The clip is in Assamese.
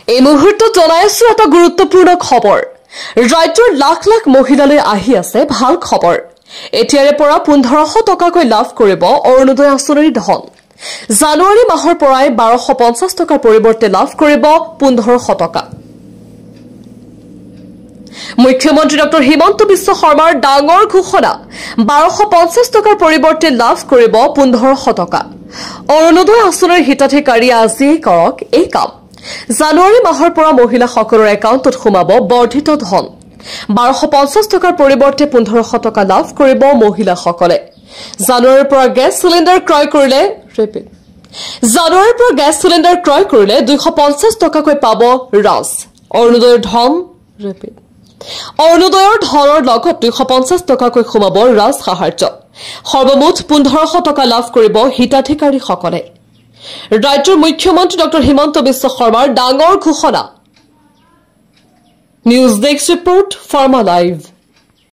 এই মুহূৰ্তত জনাই আছো এটা গুৰুত্বপূৰ্ণ খবৰ ৰাজ্যৰ লাখ লাখ মহিলালৈ আহি আছে ভাল খবৰ এতিয়াৰে পৰা 1500 টকাকৈ লাভ কৰিব অৰুণোদয় আঁচনিৰ ধন জানুৱাৰী মাহৰ পৰাই 1250 টকাৰ পৰিৱৰ্তে লাভ কৰিব 1500 টকা মুখ্যমন্ত্ৰী ডক্টৰ হিমন্ত বিশ্ব শৰ্মাৰ ডাঙৰ ঘোষণা 1250 টকাৰ পৰিৱৰ্তে লাভ কৰিব 1500 টকা অৰুণোদয় আঁচনিৰ হিতাধিকাৰী আজি কৰক এই কাম জানুৱাৰী মাহৰ পৰা মহিলাসকলৰ একাউণ্টত সোমাব বৰ্ধিত ধন 1250 টকাৰ পৰিৱৰ্তে 1500 টকা লাভ কৰিব মহিলাসকলে জানুৱাৰীৰ পৰা গেছ চিলিণ্ডাৰ ক্ৰয় কৰিলে 250 টকাকৈ পাব ৰাজ অৰুণোদয়ৰ ধনৰ লগত 250 টকাকৈ সোমাব ৰাজ সাহায্য সৰ্বমুঠ 1500 টকা লাভ কৰিব হিতাধিকাৰীসকলে ৰাজ্যৰ মুখ্যমন্ত্ৰী ডক্টৰ হিমন্ত বিশ্ব শৰ্মাৰ ডাঙৰ ঘোষণা news desk report pharma live